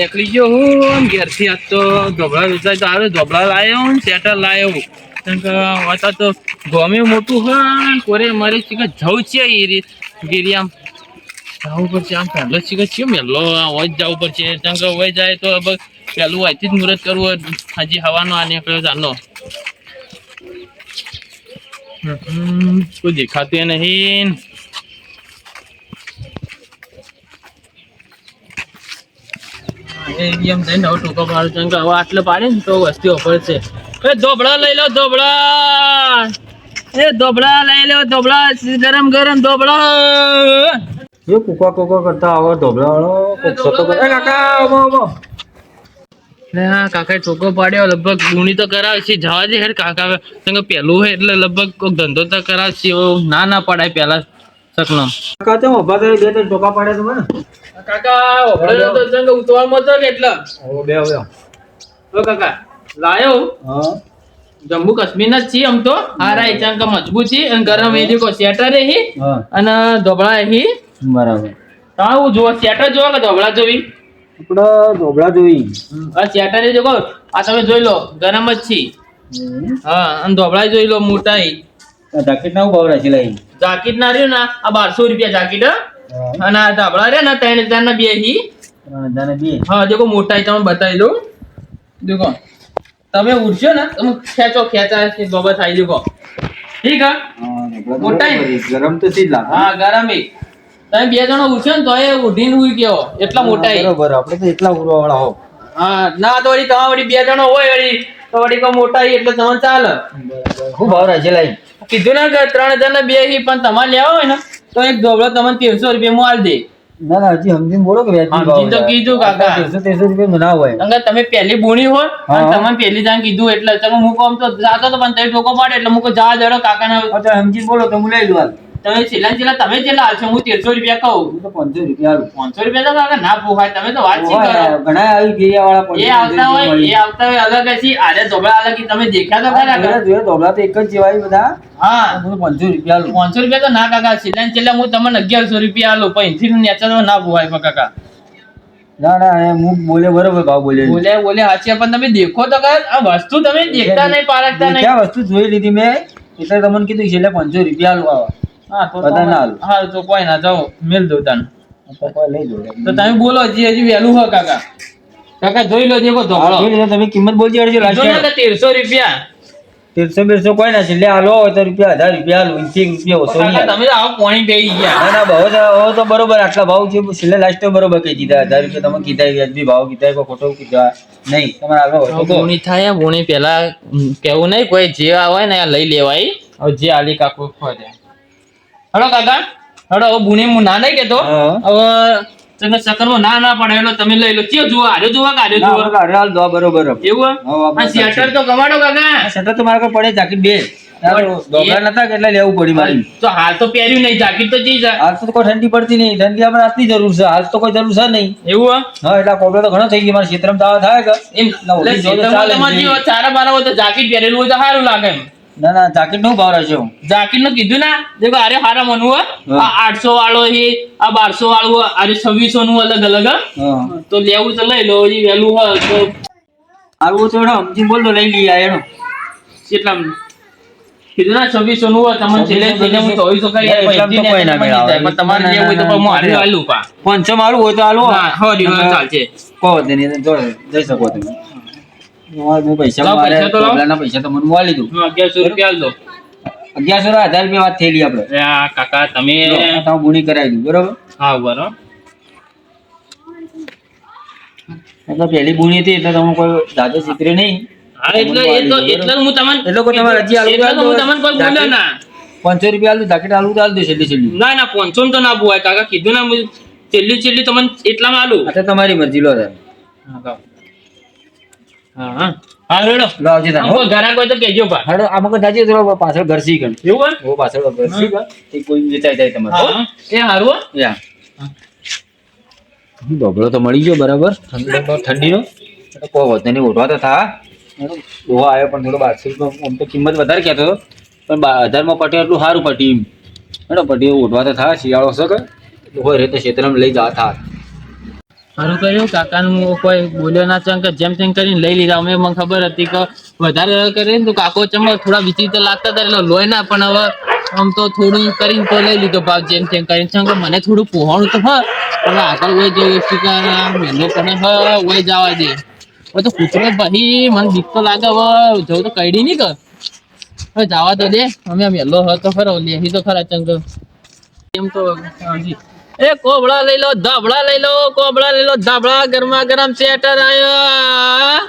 નીકળી ગયો હું ઘેરથી. આજ તો ધોબળા વેચાય તો આવે. ધોબળા લાવ્યો સેટર લાવ્યો. કેમ કે વાતા તો ગમે મોટું હોય કોરે મારે ચીકા જવું છે ગીરિયામ જવું પડશે. આમ પહેલો ચીકા છે મેલો હોય જ જવું પડશે. કેમ કે હોય જાય તો પેલું અહીંથી જ મુહૂર્ત કરવું. હજી હવાનો આ નીકળ્યો ચાલો. કોઈ દેખાતું નહીં. એમ થઈને હવે ટૂંકો પાડું. કેમ કે હવે આટલે પાડે ને તો વસ્તી પડશે. એ ધોબળા લઈ લો ધોબળા. એ ધોબળા લઈ લો ધોબળા. ગરમ ગરમ ધોબળા. એ કુકા કુકા કરતા આવો ધોબળા વાળો કાકા. હા કાકા ટોકો પાડ્યો. લગભગ ગુણી તો કરાવશે. જવા દે હેડ કાકા. કેમ કે પેલું હોય એટલે લગભગ કોઈ ધંધો તો કરાવશે. ના પડાય પેલા સકલમ. કાકા તો ઉભા કરી બે ત્રણ ટોકા પાડે તમે કાકા ઓભળે તો જંગ ઉતવાળમાં તો ને એટલે બે ઓ કાકા લાયો. હા જમ્મુ કાશ્મીર ના જ છીએ આમ તો. હારા ચંક મજબૂત છે અને ગરમ એ દેખો સેટર હી અને ધોબળા હી. બરાબર. તાવું જો સેટર જોવા કે ધોબળા જોવી? આપણે ધોબળા જોઈ. આ સેટર એ જોકો. આ તમે જોઈ લો ગરમ જ છે. હા અને ધોબળા જોઈ લો મોટા. જાકેટ ના ભાવ રાખી લઈ. જાકેટ ના રહ્યું ને આ 1200 રૂપિયા જાકેટ. અને આ ધાબળા રે ને 3000 ના બે હી. 3000 ના બે. હા દેખો મોટાઈ તમે બતાવી દઉં. દેખો તમે ઉડશો ને તમે ખેંચા બાબત થાય. દેખો ઠીક હે. મોટાઈ ગરમ તો સીધ લાગે. હા ગરમ એ તમે બે જણો ઉડશો ને તો એ ઉડીને ઉઈ ગયો એટલા મોટાઈ. બરોબર આપણે તો એટલા ઉડવા વાળા હો. હા ના તો વળી તમારે વળી બે જણો હોય વળી તો વળી કો મોટાઈ એટલે તમને ચાલે. ખૂબ ભાવ રાખી લઈ. કીધું ને કે 3000 ના બે હી. પણ તમારે લેવા હોય ને તો એક ધોબળો તમને 1300 રૂપિયા માં આલ દે. ના હજી સમજીને બોલો કે સમજીને તો કીધું કાકા. 1300 રૂપિયા ના હોય. અંગર તમે પહેલી બોણી હોય અને તમને પહેલી જાણ કીધું એટલે તમે હું કોમ તો જાતો તો પણ તમે ટોકો પાડે એટલે હું જા જડો કાકાને. સમજીને બોલો તો હું લઈ લઉં. તમે છેલ્લા તમે કેટલા હાલશો? હું 1300 રૂપિયા કહું. તો 500 રૂપિયા આલું. 500 રૂપિયા તો કાકા ના પોહાય. તમે તો વાત છે ઘણા આવી ગેરિયા વાળા એ આવતા હોય અલગ હશે. આરે ધોબળા અલગ તમે દેખ્યા તો ખરા. ધોબળા તો એક જ જેવાય બધા. હા 500 રૂપિયા આલું. 500 રૂપિયા તો ના કાકા. છેલ્લા હું તમને 1100 રૂપિયા આલું. પણ એથી નેચર તો ના પોહાય કાકા. ના હું બોલે બરોબર ભાવ બોલે હાચી. પણ તમે દેખો તો આ વસ્તુ તમે દેખતા નહીં પારખતા નહીં. ક્યાં વસ્તુ જોઈ લીધી મેં એટલે તમને કીધું છેલ્લે 500 રૂપિયા આલું આવા. હા તો બધા ના આલું. હા તો કોઈ ના જાઓ મેલ દો તને લઈ દો. તો તમે બોલો હજી વહેલું હોય કાકા. કાકા જોઈ લો દેખો ધોબળો. તમે કિંમત બોલજી અડજો. 1300 રૂપિયા. 1300 કોઈ ના છેલ્લે આલો હોય તો રૂપિયા 1000 રૂપિયા આલું. 80 રૂપિયા ઓછો નહીં. તમે તો આવો પોણી બેહી ગયા. ના ભાવ તો બરોબર આટલા ભાવ છે. છેલ્લે લાસ્ટ બરોબર કહી દીધા. 1000 રૂપિયા તમે કીધા વ્યાજબી ભાવ કીધા. કોઈ ખોટો કીધા નહીં. તમારે આગળ બોણી થાય. બોણી પેલા કેવું નહીં. કોઈ જે આવે ને લઈ લેવાય. હવે જે આલી કાકો ખોદે. હલો કાકા હલો. હવે બોણી હું ના નહીં કેતો. હવે તમે સકરમાં ના પડે એટલે તમે લઈ લો. ચિયો જુઓ આર્યો જુઓ કે આર્યો જુઓ? હાલ દો બરોબર. એવું આ શેટર તો ગમાડો કાકા. શેટર તો મારા પર પડે જાકેટ બે. ધોબળા નતા કેટલા લેવું પડી મારી. તો હાલ તો પહેર્યું નહીં. જાકેટ તો જી જાય. હાલ તો કોઈ ઠંડી પડતી નહીં. ઠંડી આપણે રાતની જરૂર છે. હાલ તો કોઈ જરૂર છે નહીં. એવું હા એટલા કોબળો તો ઘણો થઈ ગયો. મારા ક્ષેત્રમાં દાવા થાય કે એમ ચારા બારા હોય તો જાકેટ પહેરેલું હોય તો સારું લાગે એમ. ના જાકેટ નો ભાવ રાખ્યો. જાકેટ નું કીધું ના દેખો આરે હારા મનવું હોય. આ 800 વાળો છે આ 1200 વાળું આરે 2600 નું અલગ અલગ. તો લેવું તો લઈ લો. હજી વહેલું હોય તો આવું તો સમજી બોલ તો લઈ લઈએ એનો. કેટલા કીધું ના 2600 નું હોય તમને છેલ્લે હું 2400 કરી તમારે લેવું હોય તો મારે આલું પા 500 મારું હોય તો આલો. ચાલશે કહો તેની જઈ શકો તમે. પૈસા તો મને મળી લીધું. 1100 રૂપિયા આલ દો. 1100 1000 રૂપિયા વાત થયેલી આપડે. કાકા તમે ગુણી કરાવી દઉં બરોબર. હા બરોબર. એટલે પહેલી ગુણી હતી એટલે તમે કોઈ દાદો ચિત્રે નહીં. હા એટલે હું તમને તમારે હજી આલુ હું તમને કોઈ બોલ્યો ના. 500 રૂપિયા આલુ જાકેટ આલુ તો આલ દે છેલ્લી. ના 500 તો ના બોવાય કાકા. કીધું ના છેલ્લી તમને એટલામાં આલુ. એટલે તમારી મરજી લો. હા રેડો લાવજે તા. કોઈ ઘરાક હોય તો કેજો પા. હેડો આમાં કોઈ દાજી તો પાછળ ઘર સી ગણ. એવું હો પાછળ ઘર સી ગણ. એ કોઈ વેચાઈ જાય તમારે. એ હારું યા ડોબળો તો મળી ગયો બરાબર. ઠંડીનો એટલે કોઈ વધે નહીં. ઉઠવા તો થા દોહા આવ્યો પણ થોડો 1200 રૂપિયા આમ તો કિંમત વધારે કહેતો હતો પણ 1000 માં પટ્યો એટલું સારું પટ્યું એમ. હેડો પટ્યું ઉઠવા તો થા. શિયાળો છે કે હોય રે તો ક્ષેત્રમાં લઈ જવા થા. સારું કર્યું કાકાનું કોઈ બોલ્યો ના ચમ કે જેમ તેમ કરીને લઈ લીધા અમે મને ખબર હતી કે વધારે કરે ને તો કાકો ચમ થોડા વિચિત્ર લાગતા હતા એટલે લોય ના પણ હવે આમ તો થોડું કરીને તો લઈ લીધો ભાવ જેમ તેમ કરીને ચમ કે મને થોડું પોહાણું તો હવે આગળ હોય જો મહેનત પણ હોય જવા દે હવે તો કૂતરો ભાઈ મને બીક તો લાગે હવે જવું તો કઈડી નહીં કર હવે જવા તો દે અમે વહેલો હતો ખરો લેહી તો ખરા ચંગ એમ તો એ કોબળા લઈ લો ધાબળા લઈ લો કોબળા લઈ લો ધાબળા ગરમા ગરમ સેટર આયો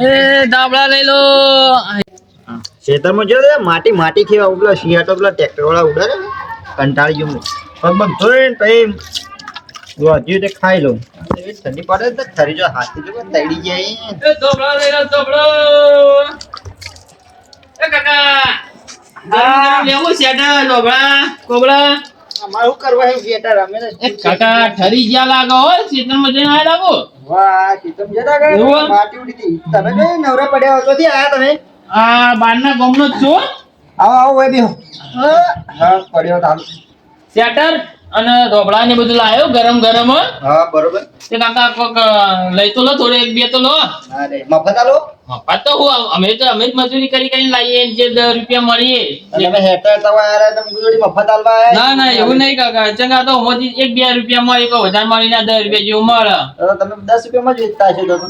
એ ધાબળા લઈ લો ખેતરમાં જો માટી માટી ખેવા પેલા શિયાટો પેલા ટ્રેક્ટર વાળા ઉડાડે ને, કંટાળી ગયો પગ ધોઈને પછી હજી તે ખાઈ લઉં ઠંડી પડે તો ખરી જો હાથી જો તળી જાય એ ધાબળા લઈ લો ધાબળો એ કાકા લેવું સેટર ધાબળા કોબળા અમારે શું કરવા છે શિયાટા રમે ને એ કાકા ઠરી ગયા લાગો હો ખેતરમાં જઈને આયા લાગો વાહ ચીતમ જતા ગયો એવું? માટી ઉડી હતી તમે કઈ નવરા પડ્યા હતો થી આયા તમે આ બારના ગામનો જ છું આવો આવો એ બેહો હા પડ્યો તાલ સેટર અને ઢોબળા ને બધું લાયો ગરમ ગરમ હો. હા બરોબર તે કાકા કોક લઈ તો લો થોડે એક બે તો લો અરે મફત આલો મફત તો હું અમે જ મજૂરી કરી કરીને લાવીએ જે 10 રૂપિયા મળીએ તમે હેટર તવા આયા તમે ગુજોડી મફત આલવા આયા ના ના એવું નહીં કાકા ચંગા તો હોમાંથી 1-2 રૂપિયા મળે તો વધારે મળીને 10 રૂપિયા જેવું મળે તમે 10 રૂપિયામાં જ વેચતા હશો તો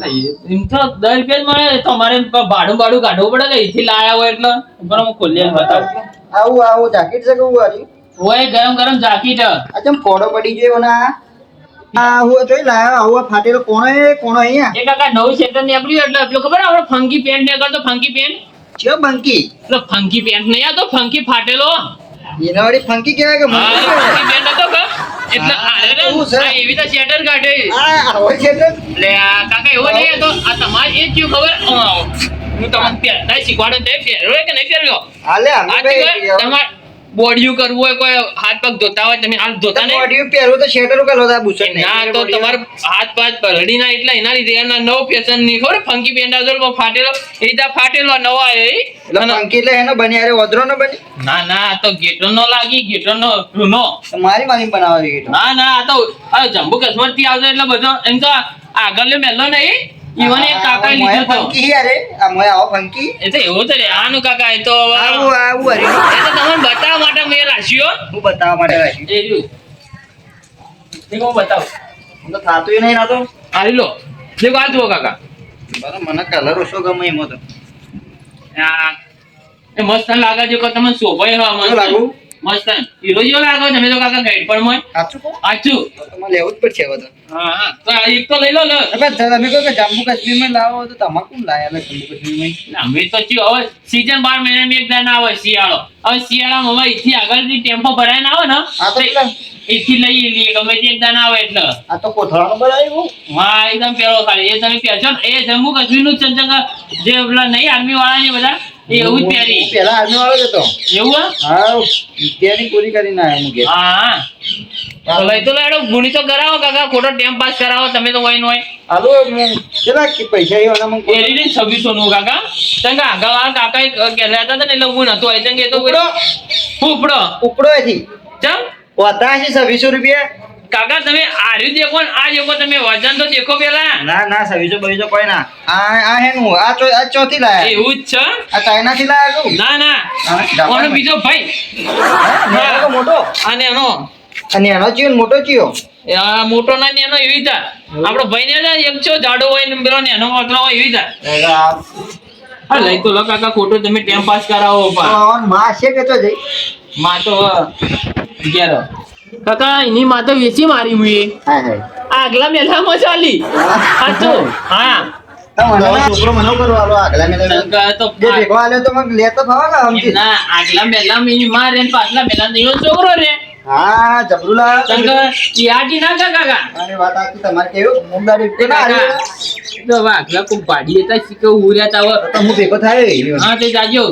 એમ તો 10 રૂપિયા જ મળે તો અમારે ભાડું કાઢવું પડે કે અહીંથી લાયા હોય એટલે ઉપર હું ખોલીને બતાવું આવું આવું જાકેટ છે કેવું વાળી ઓય ગરમ ગરમ જાકીટ આ ચમ ફોડો પડી ગયો ના આ હું જોઈ લાયો આવું આ ફાટેલો કોણો અહીંયા એ કાકા નવું સેટર નીકળ્યું એટલે પેલું ખબર આપણે ફંકી પેન્ટ નીકળતો ફંકી પેન્ટ છે બંકી એટલે ફંકી પેન્ટ નહીં આ તો ફંકી ફાટેલો એના વાળી ફંકી કહેવાય કે હા, મંકી કહેવાય? ફંકી પેન્ટ હતો કે એટલે આરે રે, એવું છે? આ એવી તો સેટર કાઢે આ આવો છે તો એટલે આ કાકા એવો નહીં તો આ તમારે એ જ ખબર આવો હું તમને પહેરતા શીખવાડું તે પહેર્યો કે નહીં પહેર્યો હાલે અમે આ ભાઈ તમારે બોડિયું કરવું હોય કોઈ હાથ પગ ધોતા હોય તમે હાથ ધોતા નહીં બોડીયું પહેરવું તો શેટર કલો તા બુસટ નહીં ના તો તમારે હાથ પાથ પલડી ના એટલે એના લીધે એના નવો ફેશન ની ખબર ફંકી પેન્ટ આવતો ફાટેલો એ રીતે ફાટેલો નવો આવ્યો એટલે ફંકી એટલે એનો બની અરે વદરો નો બની ના ના આ તો ગેટો નો લાગી ગેટો નો રૂનો તો મારી મારી બનાવે છે ના ના આ તો આ જમ્મુ કાશ્મીર થી આવતો એટલે બધો એમ તો આગળ મેલો નહીં ઈવન એક કાકા લીધો તો ફંકી અરે આ મોય આવો ફંકી એ તો એવું તો રે આનું કાકા એ તો હવે આવું આવું અરે એ તો તમને બતાવવા માટે મેં રાખ્યો હું બતાવવા માટે રાખ્યું એ રહ્યું દેખો હું બતાવું હું તો થાતું નહીં ના તો આરી લો દેખો આ જુઓ કાકા બરાબર મને કલર ઓછો ગમે એમાં તો આ એ મસ્ત લાગે છે કે તમને શોભાય હા શું લાગુ મસ્ત હીરો જેવો લાગો તમે તો કાકા ગાઈડ પણ મોય સાચું કહું આચું તો તમારે લેવું જ પડશે હવે તો હા હા તો આ એક તો લઈ લો લો તમે કહો કે જમ્મુ કાશ્મીરમાં લાવો તો તમારે કોણ લાયા જમ્મુ કાશ્મીરમાં અમે તો ચિયો હવે સીઝન 12 મહિનામાં એક દાન આવે શિયાળો હવે શિયાળામાં હવે અહીંથી આગળથી ટેમ્પો ભરાઈને આવે ને આ તો પેલા અહીંથી લઈ લઈએ ગમે તે એક દાન આવે એટલે આ તો કોથળાનો બનાવ્યું હા એકદમ પેલો ખાલી એ તમે પહેરશો ને એ જમ્મુ કાશ્મીરનું જ ચંચંગા જે પેલા નહીં આર્મી વાળા ને બધા એ એવું જ પહેરી હું પેલા આર્મી વાળો જ હતો એવું હા ત્યાંની પૂરી કરીને આવ્યો હું ઘેર. હા તો લઈ તો લેડો ગુણી તો કરાવો કાકા ખોટો ટાઈમ પાસ કરાવો તમે તો હોય હોય હાલો હું કેટલા કે પૈસા એવાના મને એ રીતે 2600 નું કાકા ચંગા આગળ વાળા કાકા કહેતા હતા ને એટલે હું નતો આવી ચંગે તો ફૂફડો ઉપડો એથી ચમ હોતા છે 2600 રૂપિયા કાકા તમે આર્યું દેખો ને આ દેખો તમે વજન તો દેખો પેલા ના ના 2600 કોઈ ના આ હેનું આ ચોથી લાયા એવું જ છે આ ચાઇના થી લાયા કહું ના ના હા, ડાબા ઓનો બીજો ભાઈ નેનો તો મોટો અને એનો અને એનો ચિયો ને મોટો ચિયો આ મોટો ના એનો એવી થાય આપણો ભાઈ ને એક છો જાડો હોય ને પેલો એનો મોટો હોય એવી થાય હા લઈ તો લો કાકા ખોટો તમે ટાઈમ પાસ કરાવો પણ માં છે કે તો જઈ માં તો ઘેરો કાકા એની માં તો વેચી મારી મુએ હા હા આગલા મેલામાં ચાલી સાચું હા છોકરો મને કરવાનો આગલા મેલે તો જે ભેગો આલ્યો તો મને લેતો ફાવા કે સમજી ના આગલા મેલામાં એની માં રે ને પાછલા મેલામાં એનો છોકરો રે હા જબરું લાવ્યો શંકર યાદી ના કાકા અરે વાત આખી તમારે કેવું મુંડારી કે ના કાકા, તો હવે આગલા કોક ભાડી લેતા શીખે ઉર્યા તાવ તો હું ભેગો થાય હા તે જાજો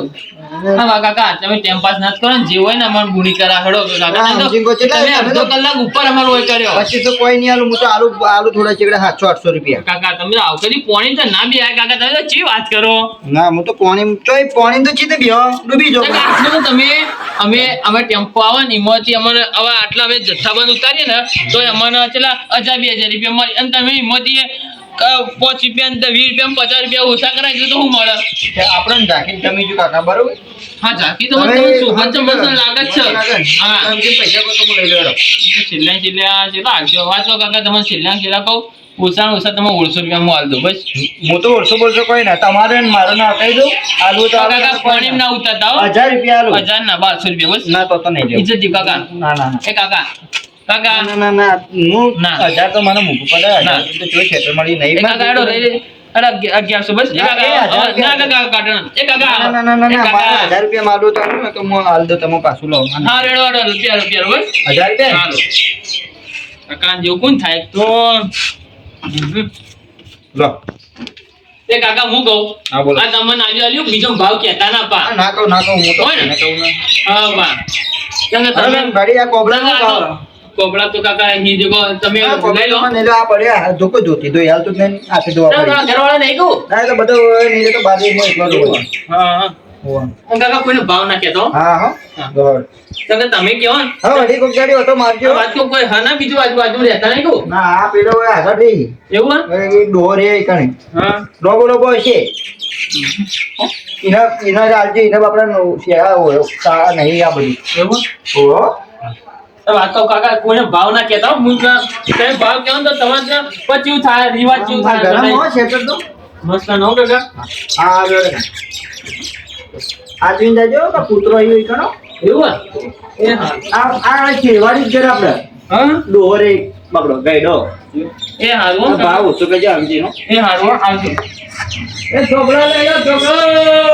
હા વા કાકા તમે ટાઈમ પાસ ના કરો ને જે હોય ને અમાર ગુણી કરા હડો તો કાકા હા, નહીં સમજી ગયો. તો તમે અડધો કલાક ઉપર અમાર હોય કર્યો પછી તો કોઈ નહીં આલું. હું તો આલુ થોડા ચેકડે 700-800 રૂપિયા. કાકા તમે આવ કરી પોણી તો ના બી આય કાકા તમે તો ચી વાત કરો ના હું તો પોણી તો ચીતે બી ડૂબી જો કાકા, આટલું તો તમે અમે ટેમ્પો આવે ને એમાંથી અમને હવે આટલા અમે જથ્થાબંધ ઉતારીએ ને તો અમને ચેલા 1000-2000 રૂપિયા મળે અને તમે એમાંથી 5 રૂપિયા ને 20 રૂપિયા 50 રૂપિયા ઓછા કરાય તો શું મળે આપણને ઝાંખીને જમી જો કાકા બરોબર. હા ઝાંકી તો મને શોભા ચંબલ લાગે જ છે હા પૈસા કો તો હું લઈ લેવાનો. છેલ્લા વાંચો કાકા તમે છેલ્લા કહું ઓછામાં ઓછા તમે 150 રૂપિયા હાલ દો બસ હું તો બોલશો કોઈ ના તમારે ને મારે ના કહી દઉં. આલુ તો કાકા પાણી ના ઉતારતા હો 1000 રૂપિયા આલુ. 1000 ના 1200 રૂપિયા બસ ના તો નહીં લેવું. ઇજ્જત દી કાકા ના ના ના એ કાકા કાકા ના હું ના. 1000 તો મને મૂકવું પડે. ના. 1000 તો જોઈ ખેતર મળી એ નહીં. કાકા હેડો લઈ લે અરે 1100 બસ એ ના, કાકા એ 1000 ના કાકા કાઢો એ કાકા ના ના ના એ ના કાકા. મારે 1000 રૂપિયા માલું તો આલું ને તો હું હાલ દઉં તમે પાછું લો. હા રેડો રૂપિયા બસ 1000 રૂપિયા ચાલો કાકા જેવું કોણ થાય તો લો. એ કાકા હું કહું હા બોલો. આ તમને આલ્યું બીજો ભાવ કહેતા ના પા ના કહું હું તો હોય ને? એને કહું ને. હા બા તમે અરે ગાડી આ કોબળા નો ભાવ. કોબળા તો કાકા અહીં દેખો તમે આ લઈ લો કોબળામાં નહીં લો, આ પડ્યા ધોકો જોતી તો યાર તો નહીં આપી દો આપણે. ઘરવાળા નહીં કહું ના એ તો બધું નહીં તો બાજુમાં એકલો જ હોય. હા હા હોવા. અને કાકા કોઈને ભાવ ના કહેતો હા હા બરાબર. તો કે તમે કહો ને હા વળી કોક ગાડી ઓટો મારજો. વાત તો કોઈ હા ના બીજું આજુ રહેતા નહીં કહું ના આ પેલો હોય આગળ રહી. એવું હા? હવે એક ડોહર એ કણે હા લોબો હશે. એના ચાલજે એને આપણે શેરા હોય સારા નહીં આ બધી. એવું ઓહો. તો વાત તો કાકા કોઈને ભાવ ના કહેતા હો. હું તમે ભાવ કહો ને તો તમારે ત્યાં પચ્યું થાય રિવાજ ચેવું આ ગરમ થાય હોય શેટર તો. મસ્ત નો કાકા આ જોડે આ જોઈને જાજો કે કૂતરો આવ્યો ઈ કણો. એવું હા? એ હા આ ખેવાડી જ ઘર આપણે હા ડોહર એક પકડો ગાઈડો. એ હારું હો ભાવ ઓછો કહેજો આમજીનો. એ હારું હો, આવજો એ છોકરા લઈ લો છોકરા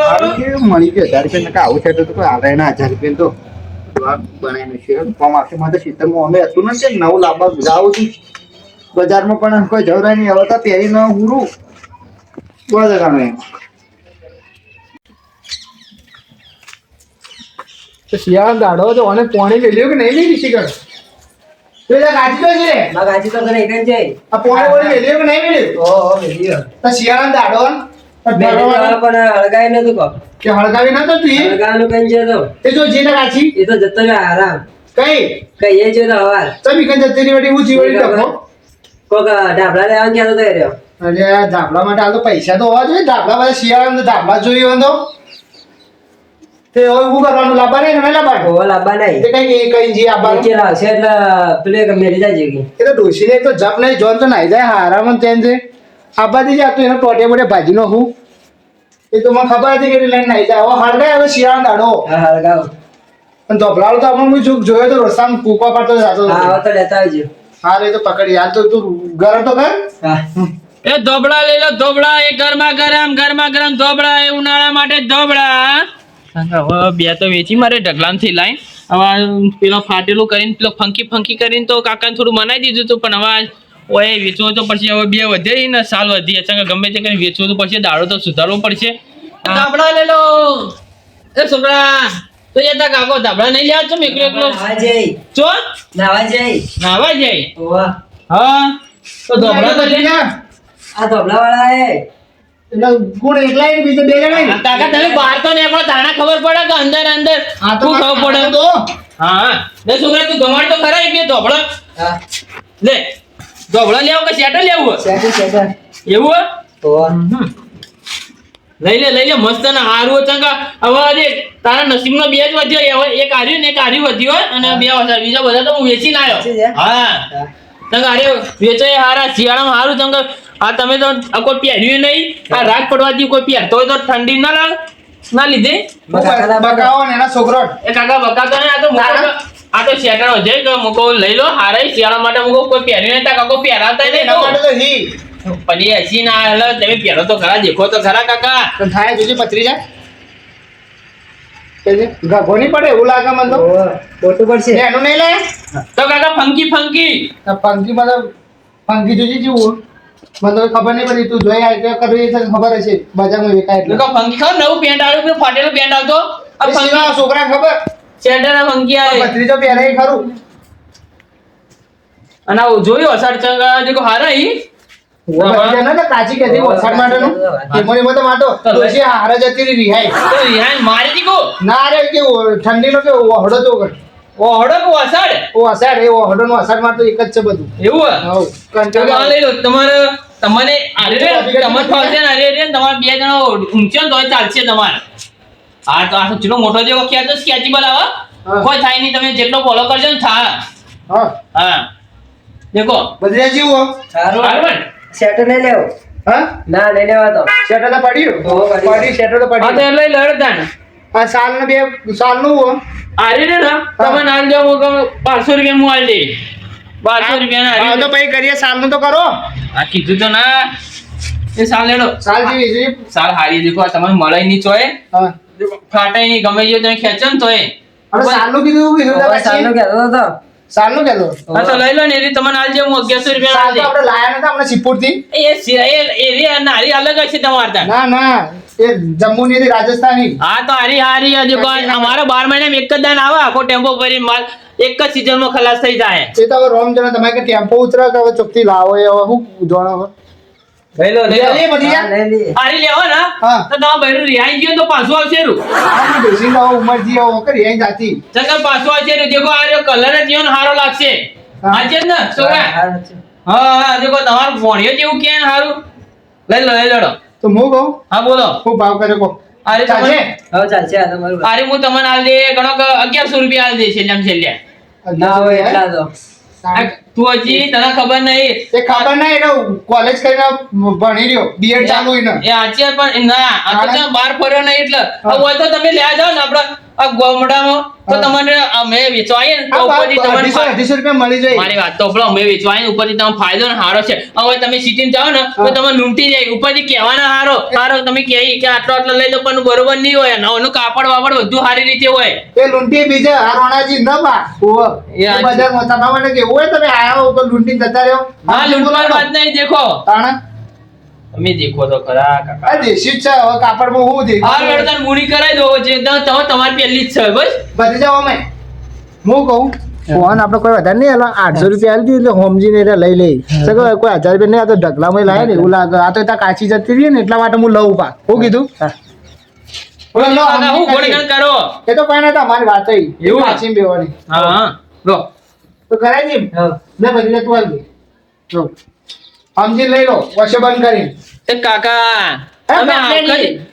સારું કેવું મળી ગયું 1000 રૂપિયા આવું છે તો કોઈ હાલે ના 1000 રૂપિયા તો બનાવીને છે ફોર્મ આપશે મારે સીતરમાં અમે હતું ને તે નવું લાવવા જાઉં છું બજારમાં પણ કોઈ જવરાય નહીં હવે તો પહેરી ન હુરું બધા ગામે. તો શિયાળા દાડો તો અને પોણી મેલ્યું કે નહીં મેલી શીખર તો એટલે કાચી તો છે ગાજી તો કરે એકન છે આ પોણી પોણી મેલ્યું કે નહીં મેલ્યું ઓહો મેલી તો શિયાળા દાડો મેલી પણ હળગાય નતું કો કે હળગાવી ના તો તું હળગાવાનું કઈ છે તો એ જો જીને કાચી એ તો જતો રહ્યો આરામ કઈ કઈ એ છે તો હવાર તમે કઈ જતી રહી વળી હું જીવડી ડખો કોક ઢાબળા લેવાનું ક્યાં તો રહ્યો અરે આ ધાબળા માટે આ તો પૈસા તો હોવા જોઈએ ધાબળા બધા શિયાળા તો ધાબળા જોઈએ હોય તો તે હવે શું કરવાનું લાવવા નહીં ને લાવવાનું ઓહો લાંબા નહીં તે કઈ કઈ જી આપવાનું નીચે લાવશે એટલે પેલું એક મેલી જાય છે એ તો ડોસીને એક તો જપ નહીં જોન તો નાઈ જાય હારામાં તેમ છે આબાદી જ આતું એનો ટોટે મોટે ભાજી નો હું એ તો મને ખબર હતી કે લઈને નાઈ જાય હવે હળગાય હવે શિયાળા દાડો હા હળગાવ અને ધોપલાળો તો આપણે હું જોક જોયો તો રસ્તામાં કૂકવા પાડતો જતો હા હવે તો લેતા આવજો હા રે તો પકડી હાલ તો તું ગરમ તો કર હા એ ધોબળા લઈ લો ધોબળા એ ગરમા ગરમ ધોબળા એ ઉનાળા માટે ધોબળા હવે બે તો વેચી મારે ઢગલામથી લાઈન હવે પેલો ફાટેલું કરીને પેલો ફંકી કરીને તો કાકાને થોડું મનાઈ દીધું હતું પણ હવે ઓય વેચવો તો પછી હવે બે વધે ને સાલ વધી અચાનક ગમે તે કરીને વેચવું તો પડશે દાડો તો સુધારવો પડશે ધાબળા લઈ લો એ છોકરા તો એ તા કાકો ધાબળા નહીં લેવા છો એકલો નાવા જઈ ચો નાવા જઈ નાવા જાય ઓહો હા તો ધોબળા તો લે આ ધોબલા વાળા એ એટલે ગુણ એકલા ને બીજે બે જણા ને કાકા તમે બહાર તો ને આપણો તાણા ખબર પડે કે અંદર આ તો શું ખબર પડે તો હા લે છોકરા તું ગમાડ તો ખરા એક બે ધોબળો હા લે ધોબળો લેવો કે શેટર લેવું સેટર સેટર એવું હે? ઓહો લઈ લે મસ્ત ને હારું ચંગા હવે અરે તારા નસીબનો બે જ વધ્યો હવે એક હાર્યું ને એક હાર્યું વધ્યો અને બે વધારે બીજા બધા તો હું વેચીને વેચી આવ્યો દે? હા ચંગા અરે વેચો એ હારા શિયાળામાં હારું ચંગા આ તમે તો આ કોઈ પહેર્યું નહીં આ રાત પડવાથી કોઈ પહેરતો હોય તો ઠંડી ના લીધે બકાવો ને એના છોકરો એ કાકા બકાતો ને આ તો શેટર વધે કે મુકો લઈ લો હારા શિયાળા માટે મુકો કોઈ પહેર્યું નહીં કાકો પહેરાતા નહીં એના માટે તો હી પછી હસી ના એટલે તમે પહેરો તો ખરા દેખો તો ખરા કાકા તો થાય જોજે પથરી જાય કે ગભો નહીં પડે એવું લાગે મને તો ઓહો ખોટું પડશે ને એનું નહીં લે તો કાકા ફંકી આ પંખી મતલબ પંખી જોજે જેવું મને તો ખબર નહીં પડી તું જોઈ આવી કે કરવી છે ખબર હશે બજારમાં વેચાય એટલે લોકો ફંકી ખાવ નવું પેન્ટ આવ્યું પેલું ફાટેલું પેન્ટ આવતો આ એ ફંકી શિવા છોકરા ખબર સેન્ટર ના ફંકી આવે ભત્રીજો પહેરે એ ખરું અને આ જોયું અસાડ ચંગા દેખો હારા ઈ ભત્રીજા ના તો કાચી કેતી વરસાદ માટેનું એમોની મતો માટો ડોશી હારા જતી રહી રિહાઈ તો રિહાઈ મારી દીકો ના રે કે ઠંડીનો કે ઓહડો તો કર ઓહડો કો અસાડ ઓ અસાડ એ ઓહડો નો અસાડ માં તો એક જ છે બધું એવું હવ તો કંટાળો આ લઈ લો તમારે તમને આરે રે તમારે ફાવશે ને આરે રે તમારે બે જણા ઊંચો તો ચાલશે તમારે આ તો આ તો ચલો મોટો જેવો ક્યાં તો સ્કેચેબલ આવે હા. કોઈ થાય નહીં તમે જેટલો ફોલો કરજો ને થા હા હા દેખો ભત્રીજા જીવો સારું બરાબર શેટર લઈ લેવો હા ના લઈ લેવા તો શેટર તો પડ્યું હો, પડ્યું. પડી શેટર તો હા તો પડ્યું એ લઈ લડતા ને આ સાલ ને બે સાલ નું હો આરે રે ના તમે નાલ દો હું 1200 રૂપિયા હું આલ દે 1200 રૂપિયા હા તો ના પછી કરીએ સાલ નું તો કરો આ કીધું તો ના એ સાલ લેડો સાલ જેવી છે સાલ હારી દેખો આ તમારે મળે નહીં ચોય હા ફાટાય નહીં ગમે જો તમે ખેંચો ને તોય અને સાલ નું કીધું હવે સાલનું કહેતો હતો સાલ નું કહેતો હા તો લઈ લો ને એરી તમને આલ દે હું 1100 રૂપિયા સાલ આલ તો દે આપણે લાયા નતા આપણે સિપુર થી એરી નારી અલગ હશે તમારે ત્યાં ના ના એ જમ્મુ ની હતી રાજસ્થાની હા તો હારી દેખો અમારા 12 મહિનામાં એક જ દાન આવે આખો ટેમ્પો ભરીને માલ એક જ સીઝનમાં ખલાસ થઈ જાય એ તો હવે રોમ જણા તમારે કે ટેમ્પો ઉતરે કે હવે ચોકથી લાવો એ હવે હું જોણો હવે લઈ લો લઈ લઈએ બધી હા, લઈ લઈએ હારી લેવો ને હા. તો તમારે બૈરું રિહાઈ ગયો તો 500 આવશે રૂ આપણે બેસી જાઓ ઉંમર જી આવો કરી અહીં જાતી ચકર 500 આવશે રૂ દેખો આ રહ્યો કલર જ જીવન હારો લાગશે હા. હાચે જ ને છોકરા હા, છે. હા દેખો તમારું ભણ્યો જેવું કે હારું લઈ લો તો હું કહું હા બોલો હું ભાવ કરે કહો અરે ચાલશે હવે ચાલશે આ તમારું અરે હું તમને આલ દે ગણો કે 1100 રૂપિયા આલ દે છેલ્લે ના હોય એટલા તો તું હજી તને ખબર નહીં એ ખબર નહીં એટલે કોલેજ કરીને ભણી રહ્યો બીએડ ચાલુ એને એ આજે પણ ના આ તો ત્યાં બહાર ફર્યો નહીં એટલે હવે તો તમે લેવા જાઓ ને આપડા આ ગોમડામાં તો તમને અમે વેચવા આવીએ ને તો ઉપરથી તમને 250 રૂપિયા મળી જાય મારી વાત તો આપણો અમે વેચવા આવીએ ને ઉપરથી તમને ફાયદો ને હારો છે હવે તમે સિટીમાં જાઓ ને તો તમે લૂંટી જાય ઉપરથી કહેવાના હારો તમે કહે કે આટલો લઈ લો પણ બરોબર નહીં હોય નવનું કાપડ વાપડ બધું સારી રીતે હોય એ લૂંટી બીજા આ રોણાજી ન બા ઓવો એ એ હાચી. બજારમાં તમારે કેવું હોય તમે આયા હો તો લૂંટી જતા રહ્યો હા લૂંટવાની વાત નહીં દેખો તાણા તમે દેખો તો ખરા કાકા આ દેશી જ છે હવે કાપડમાં હું દેખ આ લડતર મૂડી કરાવી દો જે તમારી પહેલી જ છે બસ બધી જાવ અમે હું કહું ફોન આપણે કોઈ વધારે નહીં એટલે 800 રૂપિયા આલી દીધી એટલે હોમજીને એટલે લઈ લઈ સગો કોઈ 1000 રૂપિયા નહીં આ તો ઢગલામાં લાયા ને એવું લાગે આ તો ત્યાં કાચી જતી રહી ને એટલા માટે હું લઉં પા હું કીધું બોલો લો કાકા, હું ગુણગાન કરો એ તો કોઈ નતા અમારી વાત થઈ એવું? કાચી બેવાની હા લો તો કરાય જી હા. ને બધી તું આલી જો સમજી લઈ લો વશે બંધ કરી એ કાકા તમે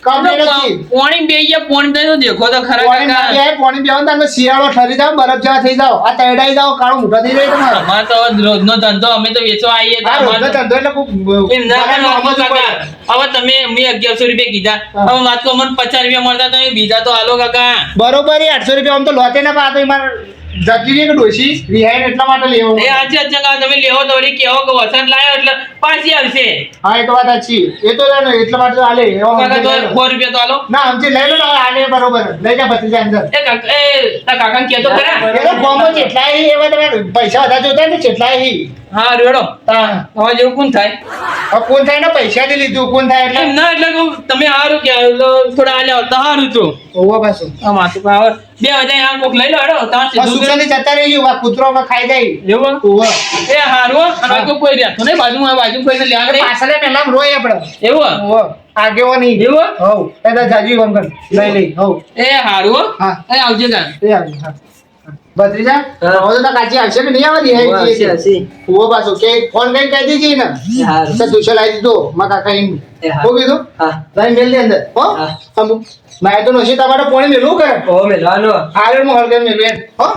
complaint નથી. પોણી બે ગયા પોણી તો દેખો તો ખરા પાણી કાકા નાખી આય, પાણી પીવાનું તમે શિયાળો ઠરી જાવ બરફ જેવા થઈ જાવ આ તૈડાઈ જાવ કાળો મોટો થઈ જાય તમારો અમાર તો રોજનો ધંધો અમે તો વેચવા આવીએ તો આ અમાર રોજનો તો- ધંધો એટલે ખૂબ એમ ના મારા કરો, નોર્મલ કાકા. ઉપર. હવે તમે મેં 1100 રૂપિયા કીધા હા. હવે વાત તો અમને 50 રૂપિયા મળતા તમે બીજા તો હાલો કાકા બરોબર એ 800 રૂપિયા આમ તો લોતે ના પાતો એમાં જતી રહી કે ડોશી રિહાઈને એટલા માટે લેવો એ આજે કાકા તમે લેવો તો વળી કેવો કે વસંત લાયો એટલે પાછી આવશે હા એ તો વાત સાચી એ તો જાણો એટલા માટે તો હાલે એવો કાકા તો સમજી લઈ લો. 4 રૂપિયા તો હાલો ના સમજી લઈ લો ને હવે હાલે બરોબર લઈ જા ભત્રીજા અંદર એ કાકા એ તારા કાકાને કહેતો ખરા એ તો ગોમાં જેટલાય હી એવા તમે પૈસા વધારે જોતા ને જેટલાય હી હા રેડો તા હવે જેવું કોણ થાય હવે કોણ થાય ને પૈસાથી લીધું કોણ થાય એટલે એમ ના એટલે કહું, તમે હારું કે થોડા આલ્યા હોત તો હારું તો ઓવા પાછું આ માથું પર આવે 2000 આમ કોક લઈ લો હેડો તમારે સીધું સુખાની જતા રહી ગયું આ કૂતરોમાં ખાઈ જાય એવું ઓવા એ હારું હો. અને કોઈ કોઈ રહેતું નહીં બાજુમાં બાજુ કોઈને લેવા નહીં પાછળ પહેલા રોય આપણે એવું હો? ઓવા આગેવો નહીં એવું હો? હવ એ તો જાજી વંકર લઈ લઈ હવ એ હારું હો. હા. એ આવજે કાં એ આવી હા ભત્રીજા હા. હવે તો કાચી આવશે કે નહીં આવવાની હોવે, આવશે, આવશે. ઓવો પાછો કે ફોન કઈ કહી દીધી ને એ હારું. તો તુશે લાવી દીધો માં કાકા એમ એ હારું. હું કીધું હા. લાઈ મેલ દે અંદર હો હા. અમુક મારે તો નસી તમારે પોણી મેલું કરે ઓ મેલવાનો આયર માં હળગે મેલું એમ હો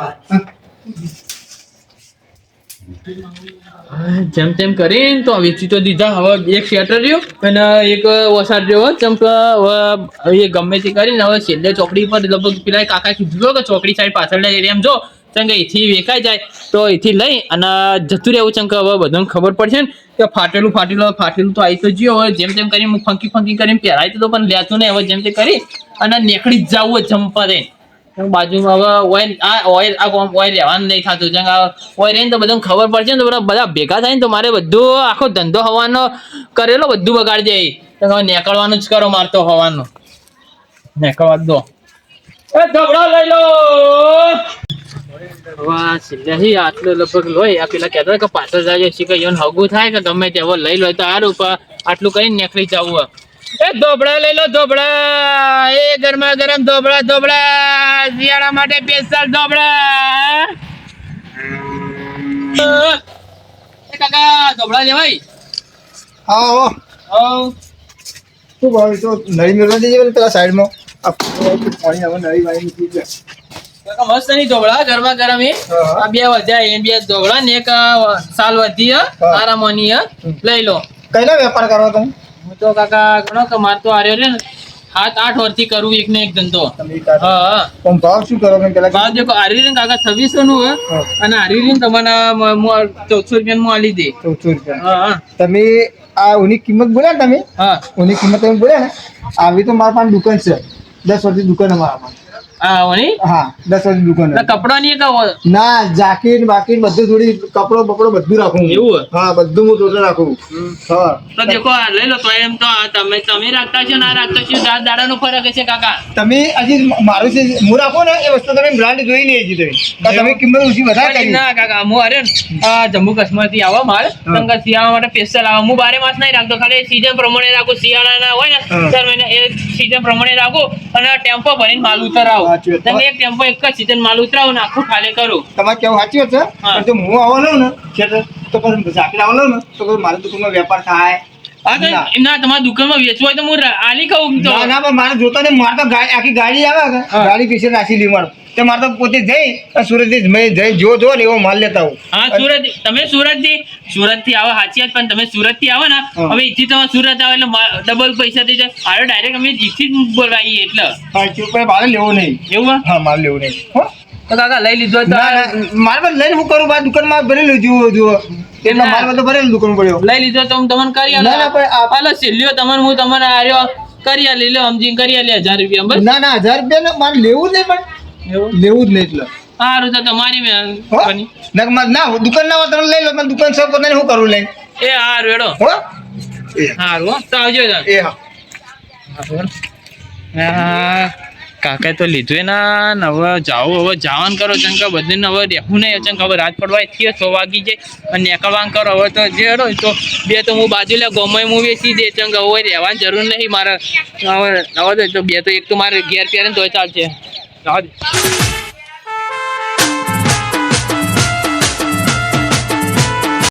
જેમ તેમ કરીને તો વેચી તો દીધા હવે એક શેટર રહ્યું અને એક વસાડ રહ્યો જેમ કે હવે એ ગમે તે કરીને હવે છેલ્લે ચોકડી પર લગભગ પેલા કાકા કીધું હતું કે ચોકડી સાઈડ પાછળ એમ જો ચમ કે એથી વેચાઈ જાય તો એથી લઈ અને જતું રહેવું ચમ કે હવે બધાને ખબર પડશે ને કે ફાટેલું તો આવી તો જ્યો હવે જેમ તેમ કરીને હું ફંકી કરીને પહેરાય તો પણ લેતું નહીં હવે જેમ તે કરી અને નીકળી જ જવું જમ્પરે બાજુમાં હવે ઓય રહેવાનું નહીં થતું જેમ ઓય રહીને તો બધાને ખબર પડશે ને તો બધા ભેગા થાય ને તો મારે બધું આખો ધંધો હવાનો કરેલો બધું બગાડી જાય તો નીકળવાનું જ કરો મારતો હવાનો નીકળવા દો એ ઢોકળો લઈ લો વાહ સિલ્લાહી આટલો લગભગ લોય આ પેલા કહેતા કે પાછળ જાય શીખે હગું થાય કે ગમે તે હવે લઈ લો તો સારું આટલું કરીને નીકળી જવું એ ધોબળા લઈ લો ધોબળા એ ગરમા ગરમ ધોબળા શિયાળા માટે સ્પેશિયલ ધોબળા એ કાકા ધોબળા લેવાય હા હો શું ભાવ તો નળી મેળવા દેજે પેલા સાઈડમાં આ પાણી હવે નળી વાળી મૂકી દે કાકા મસ્ત નહીં ધોબળા ગરમા ગરમ એ આ બે વધ્યા એ બે ધોબળા ને એક સાલ વધી આરામની લઈ લો કઈનો વેપાર કરો તમે હું તો કાકા ગણો કે માર તો આર્યો રે ને 7-8 વર્ષથી કરું એક ને એક ધંધો તમે ઈ કાઢો. હા પણ ભાવ શું કરો તમે પેલા ભાવ દેખો આરવી કાકા 2600 નું હે અને આરવી તમને 1400 રૂપિયા માં આલી દે 1400 રૂપિયા હા તમે આ ઉની કિંમત બોલ્યા ને તમે હા ઉની કિંમત તમે બોલ્યા ને આવી તો મારા પાસે દુકાન છે 10 વર્ષની દુકાન અમારા પાસે હા ઓની હા 10 વર્ષની દુકાન છે. કપડા ની કે ના જાકીટ બાકીટ બધું થોડી કપડો બપડો બધું રાખું હું. એવું? હા બધું હું ટોટલ રાખું હા તો દેખો આ લઈ લો તો એમ તો તમે રાખતા છો ના રાખતા છો દાડાનો ફરક છે કાકા તમે હજી મારું છે હું રાખો ને એ વસ્તુ તમે બ્રાન્ડ જોઈ નહીં હજી તમે તમે કિંમત ઓછી વધારે કરી ના કાકા હું અરે આ જમ્મુ કાશ્મીર થી આવો માલ તંગા શિયાળા માટે સ્પેશિયલ આવો હું 12 માસ નહીં રાખતો ખાલી સીઝન પ્રમાણે રાખું શિયાળાના હોય ને 4 મહિના એ સીઝન પ્રમાણે રાખું અને ટેમ્પો ભરીને માલ ઉતરાવો સાચી વાત. તમે એક ટેમ્પો એક જ સીઝન માલ ઉતરાવો ને આખું ખાલી કરું તમારે કેવું સાચી વાત છે હા. પણ જો હું આવવાનો ને ખેતર તો પછી ઝાકડા આવવાનો ને તો પછી મારી દુકાનમાં વેપાર થાય હા તો ના. ના તમારા દુકાનમાં વેચવું હોય તો હું આલી કહું તો ના ના પણ મારે જોતા ને મારે તો આખી ગાડી આવે કે હા. ગાડી પીછે રાખી લી મારે તો મારે તો પોતે જઈ સુરત જઈ જો ને એવો માલ લેતા આવું હા તમે સુરત થી આવો સાચી વાત પણ તમે સુરત થી આવો ને હા. હવે ઈથી તમે સુરત આવો એટલે ડબલ પૈસા થઈ જાય હાલો ડાયરેક્ટ અમે ઈથી જ બોલાવીએ એટલે હા ચૂપ મારે લેવું નહીં એવું હે? હા મારે લેવું નહીં હો તો કાકા લઈ લીધો તો ના ના મારે પણ લઈને હું કરું મારી દુકાનમાં ભરેલું જુઓ એટલા ના. મારે તો ભરેલું દુકાન પડ્યો લઈ લીધો તો હું તમને કરી ના, ના, પણ આ- હાલો છેલ્લ્યો તમને હું તમને આર્યો કરી આલી લે સમજીને કરી આલી 1000 રૂપિયા બસ ના ના 1000 રૂપિયા ને મારે લેવું જ નહીં પણ એવું લેવું જ નહીં એટલે સારું તો તમારી હો? મહેરબાની. ના દુકાન ના હોય તમે લઈ લો પણ દુકાન સૌ પોતાને શું કરવું લઈને એ હારું હેડો હો હારું હો તો આવજો તાર. એ હા હા કાકા તો લીધું ના ને હવે જવાનું કરો ચંકા બધાને હવે રહેવું નહીં ચંકા હવે રાત પડવા થી 6 વાગી જાય અને નીકળવાનું કરો હવે તો જે હેડો તો બે તો હું બાજુ લે ગમે હું વેચી દે ચંકા હવે રહેવાની જરૂર નહીં મારે હવે તો બે તો એક તો મારે ઘેર પહેરે ને તોય ચાલશે જવા દે.